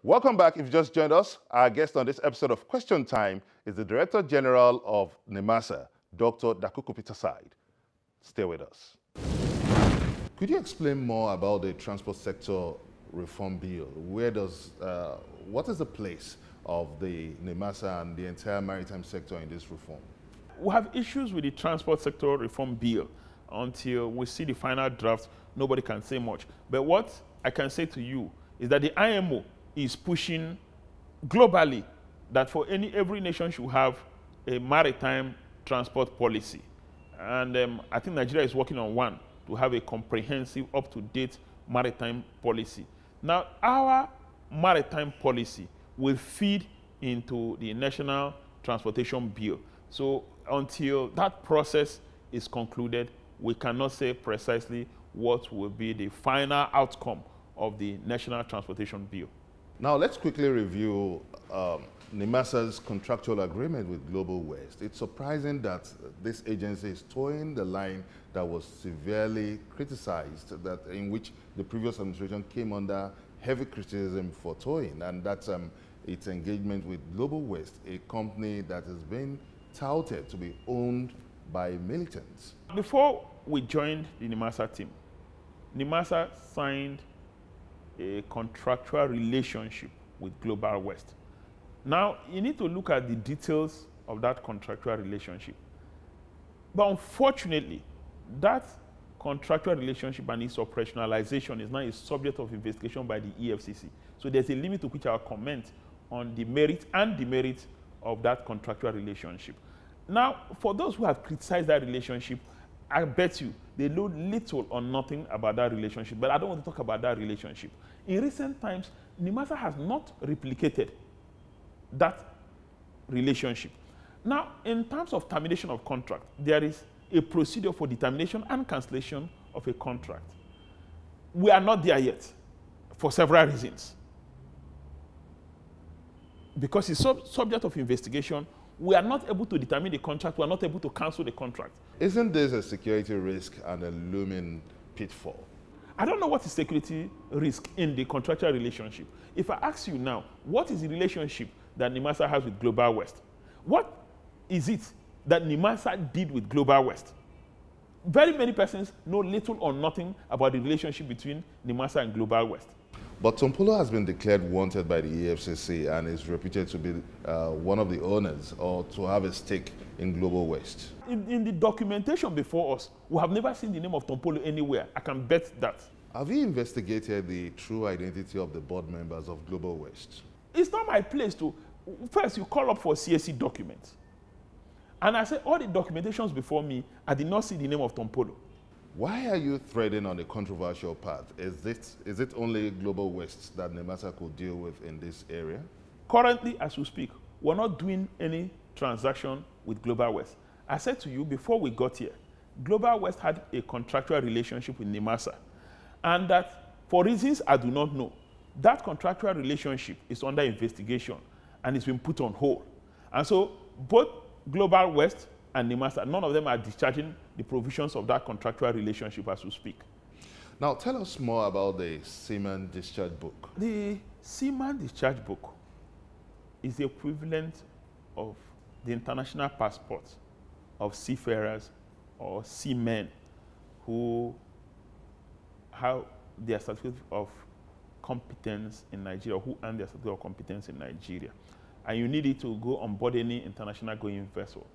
Welcome back. If you just joined us, our guest on this episode of Question Time is the Director General of NIMASA, Dr. Dakuku Peterside. Stay with us. Could you explain more about the transport sector reform bill? What is the place of the NIMASA and the entire maritime sector in this reform? We have issues with the transport sector reform bill. Until we see the final draft, nobody can say much. But what I can say to you is that the IMO is pushing globally that every nation should have a maritime transport policy. And I think Nigeria is working on one to have a comprehensive, up-to-date maritime policy. Now, our maritime policy will feed into the National Transportation Bill. So until that process is concluded, we cannot say precisely what will be the final outcome of the National Transportation Bill. Now, let's quickly review NIMASA's contractual agreement with Global West. It's surprising that this agency is towing the line that was severely criticized, in which the previous administration came under heavy criticism for towing, and that's its engagement with Global West, a company that has been touted to be owned by militants. Before we joined the NIMASA team, NIMASA signed a contractual relationship with Global West. Now, you need to look at the details of that contractual relationship. But unfortunately, that contractual relationship and its operationalization is now a subject of investigation by the EFCC. So there's a limit to which I'll comment on the merit and demerit of that contractual relationship. Now, for those who have criticized that relationship, I bet you they know little or nothing about that relationship, but I don't want to talk about that relationship. In recent times, NIMASA has not replicated that relationship. Now, in terms of termination of contract, there is a procedure for determination and cancellation of a contract. We are not there yet for several reasons. Because it's subject of investigation, we are not able to determine the contract, we are not able to cancel the contract. Isn't this a security risk and a looming pitfall? I don't know what is security risk in the contractual relationship. If I ask you now, what is the relationship that NIMASA has with Global West? What is it that NIMASA did with Global West? Very many persons know little or nothing about the relationship between NIMASA and Global West. But Tompolo has been declared wanted by the EFCC and is reputed to be one of the owners or to have a stake in Global West. In the documentation before us, we have never seen the name of Tompolo anywhere. I can bet that. Have you investigated the true identity of the board members of Global West? It's not my place to. First, you call up for CSC documents. And I said, all the documentations before me, I did not see the name of Tompolo. Why are you treading on a controversial path? Is it only Global West that NIMASA could deal with in this area? Currently, as we speak, we're not doing any transaction with Global West. I said to you before we got here, Global West had a contractual relationship with NIMASA. And that, for reasons I do not know, that contractual relationship is under investigation and it's been put on hold. And so both Global West and NIMASA, none of them are discharging the provisions of that contractual relationship as we speak. Now, tell us more about the Seaman Discharge Book. The Seaman Discharge Book is the equivalent of the international passport of seafarers or seamen who have their certificate of competence in Nigeria, who earn their certificate of competence in Nigeria. And you need it to go on board any international going vessel.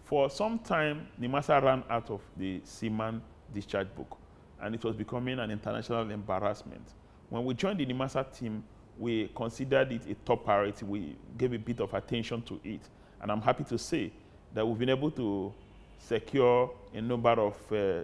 For some time, NIMASA ran out of the Seaman Discharge Book, and it was becoming an international embarrassment. When we joined the NIMASA team, we considered it a top priority. We gave a bit of attention to it, and I'm happy to say that we've been able to secure a number of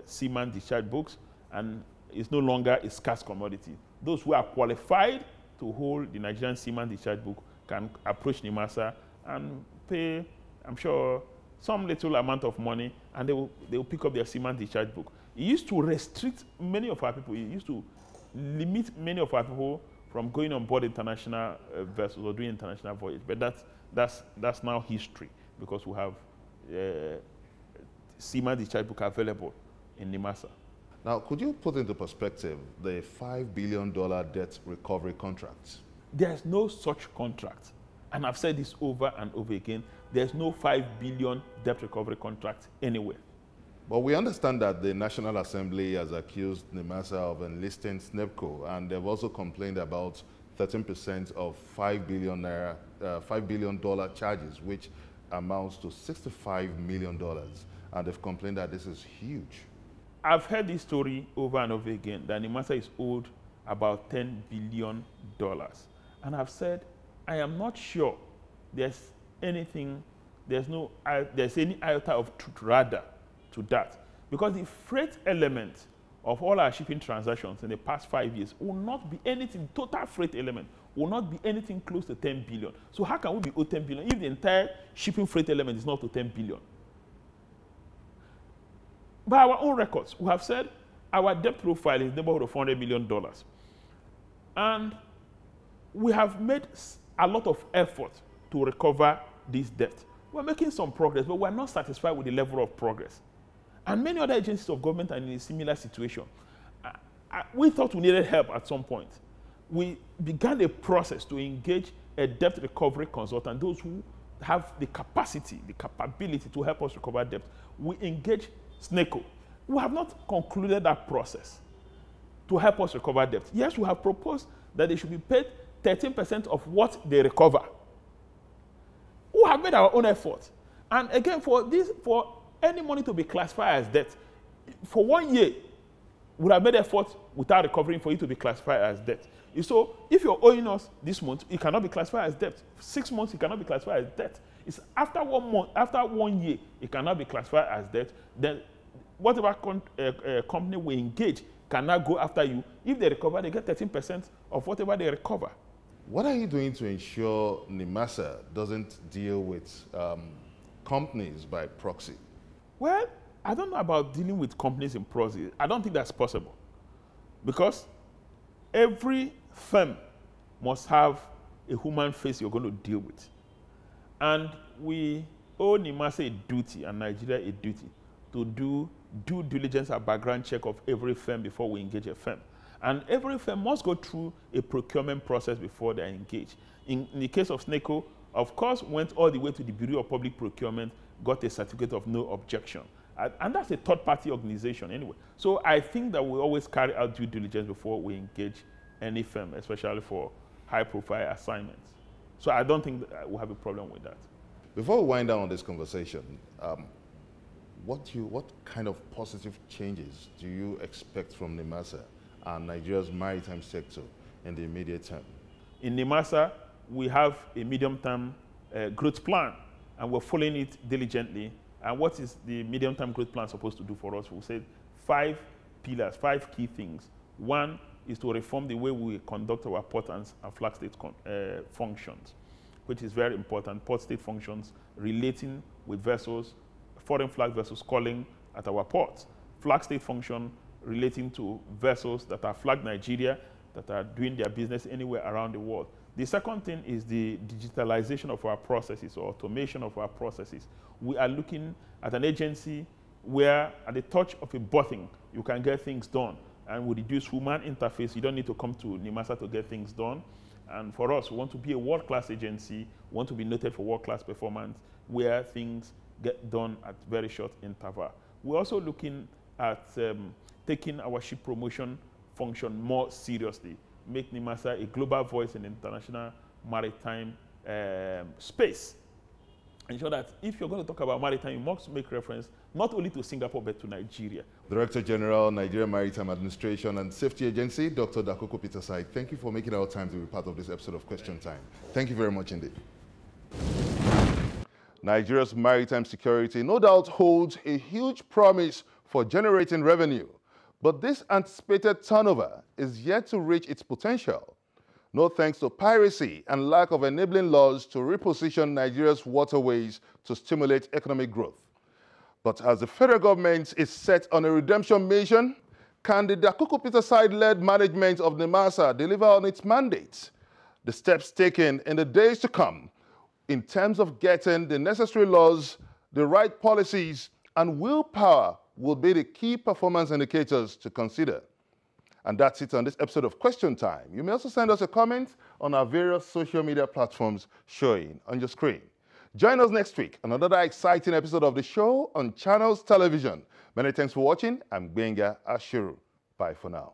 Seaman Discharge Books, and it's no longer a scarce commodity. Those who are qualified to hold the Nigerian Seaman Discharge Book can approach NIMASA and pay, I'm sure, some little amount of money, and they will pick up their Seaman Discharge Book. It used to restrict many of our people. It used to limit many of our people from going on board international vessels or doing international voyages. But that's now history, because we have Seaman Discharge Book available in NIMASA. Now, could you put into perspective the $5 billion debt recovery contracts? There's no such contract. And I've said this over and over again. There's no 5 billion debt recovery contract anywhere. But we understand that the National Assembly has accused NIMASA of enlisting SNEPCO, and they've also complained about 13% of $5 billion charges, which amounts to $65 million. And they've complained that this is huge. I've heard this story over and over again, that NIMASA is owed about $10 billion. And I've said, I am not sure there's any iota of truth rather to that. Because the freight element of all our shipping transactions in the past 5 years will not be anything, total freight element will not be anything close to 10 billion. So how can we be owed 10 billion if the entire shipping freight element is not to 10 billion? By our own records, we have said our debt profile is in the neighborhood of $400 million. And we have made a lot of effort to recover this debt. We're making some progress, but we're not satisfied with the level of progress. And many other agencies of government are in a similar situation. We thought we needed help at some point. We began a process to engage a debt recovery consultant, those who have the capacity, the capability to help us recover debt. We engaged SNECO. We have not concluded that process to help us recover debt. Yes, we have proposed that they should be paid 13% of what they recover. We have made our own effort. And again, for any money to be classified as debt, for 1 year, we would have made effort without recovering for you to be classified as debt. So if you're owing us this month, it cannot be classified as debt. 6 months, it cannot be classified as debt. It's after 1 month, after 1 year, it cannot be classified as debt. Then whatever company we engage cannot go after you. If they recover, they get 13% of whatever they recover. What are you doing to ensure NIMASA doesn't deal with companies by proxy? Well, I don't know about dealing with companies in proxy. I don't think that's possible. Because every firm must have a human face you're going to deal with. And we owe NIMASA a duty and Nigeria a duty to do due diligence and background check of every firm before we engage a firm. And every firm must go through a procurement process before they engage. In the case of SNECO, of course, went all the way to the Bureau of Public Procurement, got a certificate of no objection. And that's a third-party organization anyway. So I think that we always carry out due diligence before we engage any firm, especially for high-profile assignments. So I don't think that we'll have a problem with that. Before we wind down on this conversation, what kind of positive changes do you expect from NIMASA and Nigeria's maritime sector in the immediate term? In NIMASA, we have a medium-term growth plan, and we're following it diligently. And what is the medium-term growth plan supposed to do for us? We'll say 5 pillars, 5 key things. One is to reform the way we conduct our port and flag state functions, which is very important. Port state functions relating with vessels, foreign flag vessels calling at our ports. Flag state function relating to vessels that are flagged Nigeria, that are doing their business anywhere around the world. The second thing is the digitalization of our processes, or automation of our processes. We are looking at an agency where at the touch of a button, you can get things done. And we reduce human interface. You don't need to come to NIMASA to get things done. And for us, we want to be a world-class agency. We want to be noted for world-class performance, where things get done at very short interval. We're also looking at taking our ship promotion function more seriously, make NIMASA a global voice in the international maritime space. Ensure that if you're going to talk about maritime, you must make reference not only to Singapore, but to Nigeria. Director General, Nigeria Maritime Administration and Safety Agency, Dr. Dakoko Peterside, thank you for making our time to be part of this episode of Question Time. Thank you very much indeed. Nigeria's maritime security no doubt holds a huge promise for generating revenue, but this anticipated turnover is yet to reach its potential. No thanks to piracy and lack of enabling laws to reposition Nigeria's waterways to stimulate economic growth. But as the federal government is set on a redemption mission, can the Dakoko Peterside-led management of NIMASA deliver on its mandate? The steps taken in the days to come in terms of getting the necessary laws, the right policies, and willpower will be the key performance indicators to consider. And that's it on this episode of Question Time. You may also send us a comment on our various social media platforms showing on your screen. Join us next week on another exciting episode of the show on Channels Television. Many thanks for watching. I'm Benga Ashiru. Bye for now.